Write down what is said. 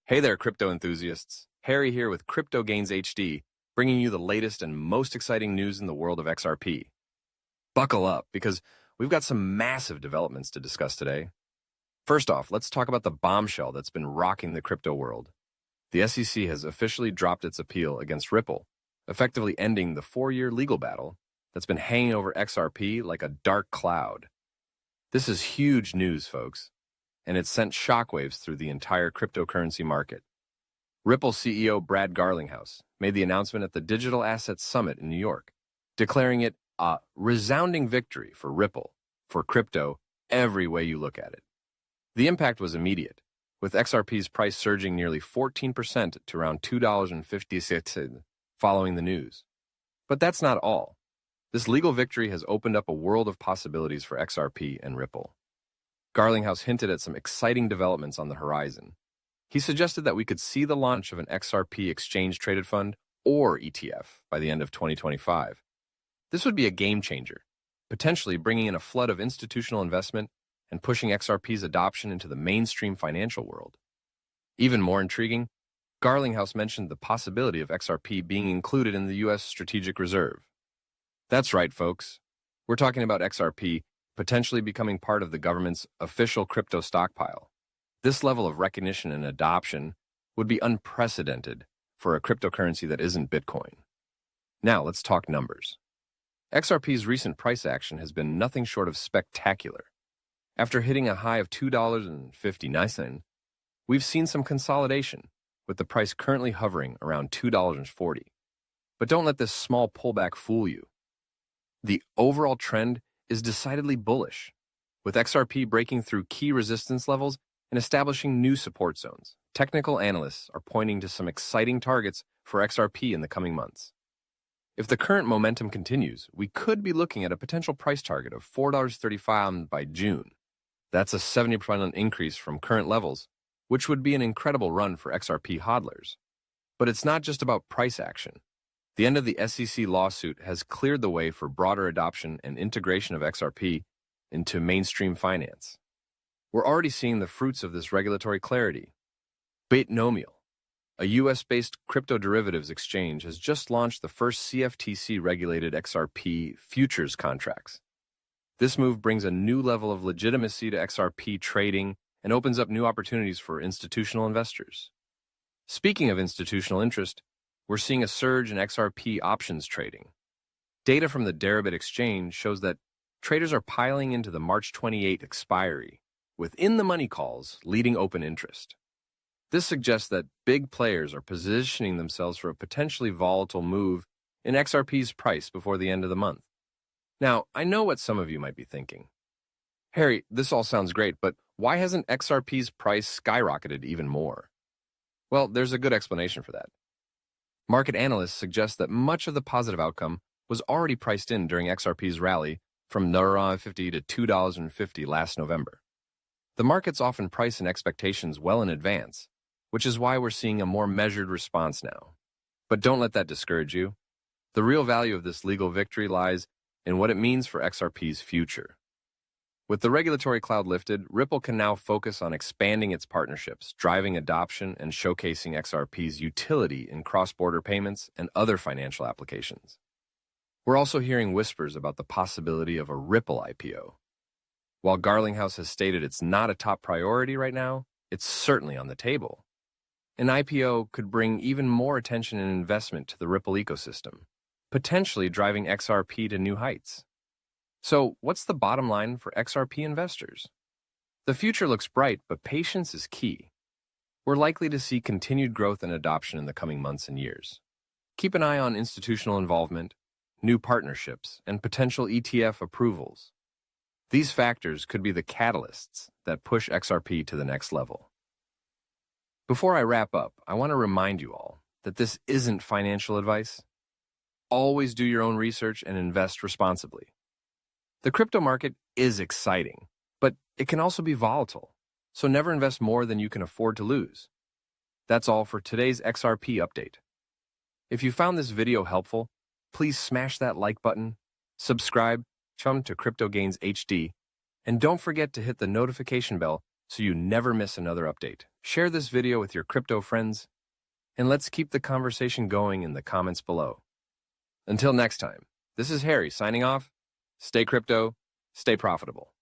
Hey there, crypto enthusiasts. Harry here with Crypto Gains HD, bringing you the latest and most exciting news in the world of XRP. Buckle up, because we've got some massive developments to discuss today. First off, let's talk about the bombshell that's been rocking the crypto world. The SEC has officially dropped its appeal against Ripple, effectively ending the 4-year legal battle that's been hanging over XRP like a dark cloud. This is huge news, folks, and it sent shockwaves through the entire cryptocurrency market. Ripple CEO Brad Garlinghouse made the announcement at the Digital Assets Summit in New York, declaring it a resounding victory for Ripple, for crypto, every way you look at it. The impact was immediate, with XRP's price surging nearly 14% to around $2.56 following the news. But that's not all. This legal victory has opened up a world of possibilities for XRP and Ripple. Garlinghouse hinted at some exciting developments on the horizon. He suggested that we could see the launch of an XRP exchange-traded fund, or ETF, by the end of 2025. This would be a game changer, potentially bringing in a flood of institutional investment and pushing XRP's adoption into the mainstream financial world. Even more intriguing, Garlinghouse mentioned the possibility of XRP being included in the U.S. Strategic Reserve. That's right, folks. We're talking about XRP potentially becoming part of the government's official crypto stockpile. This level of recognition and adoption would be unprecedented for a cryptocurrency that isn't Bitcoin. Now, let's talk numbers. XRP's recent price action has been nothing short of spectacular. After hitting a high of $2.59, we've seen some consolidation, with the price currently hovering around $2.40. But don't let this small pullback fool you. The overall trend is decidedly bullish, with XRP breaking through key resistance levels and establishing new support zones. Technical analysts are pointing to some exciting targets for XRP in the coming months. If the current momentum continues, we could be looking at a potential price target of $4.35 by June. That's a 70% increase from current levels, which would be an incredible run for XRP hodlers. But it's not just about price action. The end of the SEC lawsuit has cleared the way for broader adoption and integration of XRP into mainstream finance. We're already seeing the fruits of this regulatory clarity. Bitnomial, a U.S.-based crypto derivatives exchange, has just launched the first CFTC-regulated XRP futures contracts. This move brings a new level of legitimacy to XRP trading and opens up new opportunities for institutional investors. Speaking of institutional interest, we're seeing a surge in XRP options trading. Data from the Deribit exchange shows that traders are piling into the March 28 expiry, with in-the-money calls leading open interest. This suggests that big players are positioning themselves for a potentially volatile move in XRP's price before the end of the month. Now, I know what some of you might be thinking. Harry, this all sounds great, but why hasn't XRP's price skyrocketed even more? Well, there's a good explanation for that. Market analysts suggest that much of the positive outcome was already priced in during XRP's rally from $0.50 to $2.50 last November. The markets often price in expectations well in advance, which is why we're seeing a more measured response now. But don't let that discourage you. The real value of this legal victory lies in what it means for XRP's future. With the regulatory cloud lifted, Ripple can now focus on expanding its partnerships, driving adoption, and showcasing XRP's utility in cross-border payments and other financial applications. We're also hearing whispers about the possibility of a Ripple IPO. While Garlinghouse has stated it's not a top priority right now, it's certainly on the table. An IPO could bring even more attention and investment to the Ripple ecosystem, potentially driving XRP to new heights. So, what's the bottom line for XRP investors? The future looks bright, but patience is key. We're likely to see continued growth and adoption in the coming months and years. Keep an eye on institutional involvement, new partnerships, and potential ETF approvals. These factors could be the catalysts that push XRP to the next level. Before I wrap up, I want to remind you all that this isn't financial advice. Always do your own research and invest responsibly. The crypto market is exciting, but it can also be volatile, so never invest more than you can afford to lose. That's all for today's XRP update. If you found this video helpful, please smash that like button, subscribe to Crypto Gains HD, and don't forget to hit the notification bell so you never miss another update. share this video with your crypto friends, and let's keep the conversation going in the comments below. Until next time, this is Harry signing off. Stay crypto, stay profitable.